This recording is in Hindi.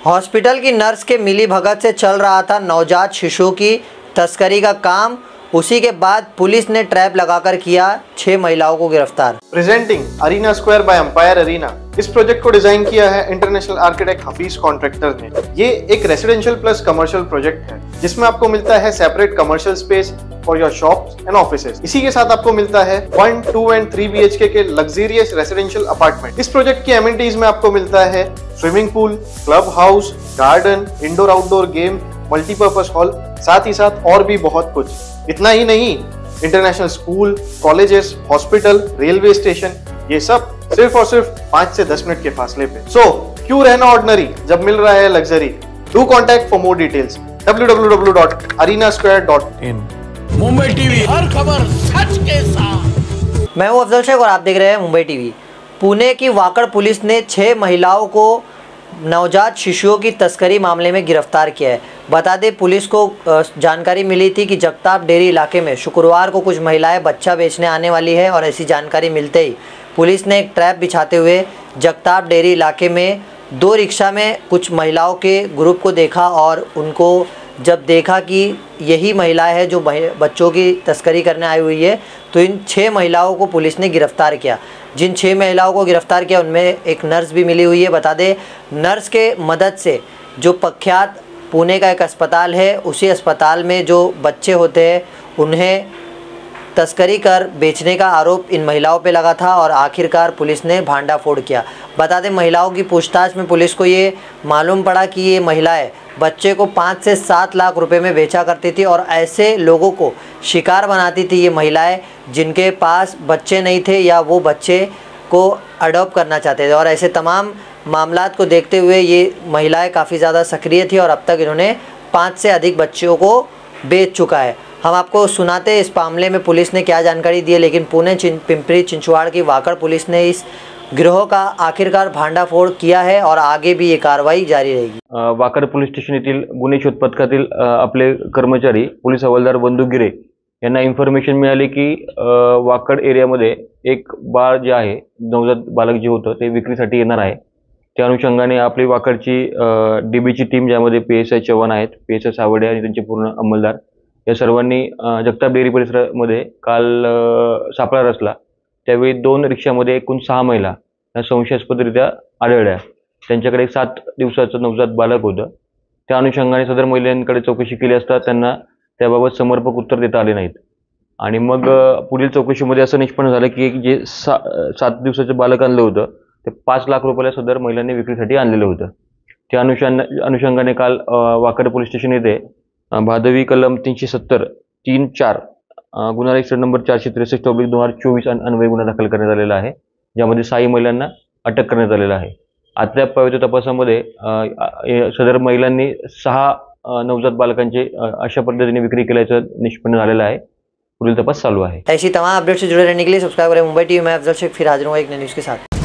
हॉस्पिटल की नर्स के मिलीभगत से चल रहा था नवजात शिशुओं की तस्करी का काम। उसी के बाद पुलिस ने ट्रैप लगाकर किया 6 महिलाओं को गिरफ्तार। Presenting arena square by empire arena. इस प्रोजेक्ट को डिजाइन किया है इंटरनेशनल आर्किटेक्ट हफीज कॉन्ट्रैक्टर ने। ये एक रेसिडेंशियल प्लस कमर्शियल प्रोजेक्ट है जिसमें आपको मिलता है separate commercial space for your shops and offices. इसी के साथ आपको मिलता है 1, 2 एंड 3 BHK के लग्जरियस रेसिडेंशियल अपार्टमेंट। इस प्रोजेक्ट की एमिनिटीज में आपको मिलता है swimming pool, club house, garden, indoor outdoor game, multipurpose hall, साथ ही साथ और भी बहुत कुछ। इतना ही नहीं, international school, colleges, hospital, railway station, ये सब सिर्फ और सिर्फ 5 से 10 मिनट के फासले पे। सो क्यों रहना ऑर्डिनरी जब मिल रहा है luxury. Do contact for more details www.arenasquare.in। Mumbai TV, हर खबर सच के साथ। मैं हूं अफजल शेख और आप देख रहे हैं मुंबई टीवी। पुणे की वाकड़ पुलिस ने 6 महिलाओं को नवजात शिशुओं की तस्करी मामले में गिरफ्तार किया है। बता दें, पुलिस को जानकारी मिली थी कि जगताप डेयरी इलाके में शुक्रवार को कुछ महिलाएं बच्चा बेचने आने वाली है और ऐसी जानकारी मिलते ही पुलिस ने एक ट्रैप बिछाते हुए जगताप डेयरी इलाके में 2 रिक्शा में कुछ महिलाओं के ग्रुप को देखा और उनको जब देखा कि यही महिलाएं हैं जो बच्चों की तस्करी करने आई हुई है, तो इन 6 महिलाओं को पुलिस ने गिरफ्तार किया। जिन 6 महिलाओं को गिरफ्तार किया उनमें एक नर्स भी मिली हुई है। बता दें, नर्स के मदद से जो प्रख्यात पुणे का एक अस्पताल है, उसी अस्पताल में जो बच्चे होते हैं उन्हें तस्करी कर बेचने का आरोप इन महिलाओं पे लगा था और आखिरकार पुलिस ने भांडाफोड़ किया। बता दें, महिलाओं की पूछताछ में पुलिस को ये मालूम पड़ा कि ये महिलाएं बच्चे को 5 से 7 लाख रुपए में बेचा करती थी और ऐसे लोगों को शिकार बनाती थी ये महिलाएं जिनके पास बच्चे नहीं थे या वो बच्चे को अडॉप्ट करना चाहते थे। और ऐसे तमाम मामलात को देखते हुए ये महिलाएं काफ़ी ज़्यादा सक्रिय थी और अब तक इन्होंने 5 से अधिक बच्चों को बेच चुका है। हम आपको सुनाते हैं इस मामले में पुलिस ने क्या जानकारी दी है, लेकिन पुणे पिंपरी चिंचवाड़ की वाकड़ पुलिस ने इस गिरोह का आखिरकार भांडाफोड़ किया है और आगे भी ये कार्रवाई जारी रहेगी। वाकड पोलीस स्टेशन येथील गुन्हे शोध पथकातील आपले कर्मचारी पोलीस हवालदार बंधू गिरे यांना इन्फॉर्मेशन मिळाली की वाकड एरियामध्ये एक बाळ जे आहे, नवजात बालक जे होतं ते विक्रीसाठी येणार आहे। त्या अनुषंगाने आपली वाकडची डीबीची टीम, ज्यामध्ये PSI चव्हाण आहेत, PSI सावडे आणि त्यांचे पूर्ण अंमलदार, या सर्वांनी जगताप डेअरी परिसरामध्ये काल सापळा रचला। त्यावेळी 2 रिक्षामध्ये एकूण 6 महिला या संशयास्पदरित्या आढळल्या। त्यांच्याकडे एक 7 दिवसाचं नवजात बालक होतं। त्या अनुषंगाने सदर महिलांकडे चौकशी केली असता त्यांना त्याबाबत समर्पक उत्तर देता आले नाहीत आणि मग पुढील चौकशीमध्ये असं निष्पन्न झालं की जे 7 दिवसाचं बालक आणलं होतं ते 5 लाख रुपयाला सदर महिलांनी विक्रीसाठी आणलेलं होतं। त्या अनुषंगाने काल वाकड पोलीस स्टेशन येथे भादवी कलम 370 3-4 गुन्हा रजिस्टर नंबर 463/2024 अन्वये गुन्हा दाखल करण्यात आलेला आहे, ज्यामध्ये 6 महिलांना अटक करण्यात आलेला आहे। अद्याप पावती तपासामध्ये सदर महिलांनी 6 नवजात बालकांचे अशा पद्धतीने विक्री केल्याचं निष्पन्न झालेलं आहे। पुढील तपास चालू आहे। ऐसी तमाम अपडेट से जुड़े रहने के लिए सब्सक्राइब करें मुंबई टीवी। मैं अफजल शेख फिर हाजिर हूँ एक नई न्यूज़ के साथ।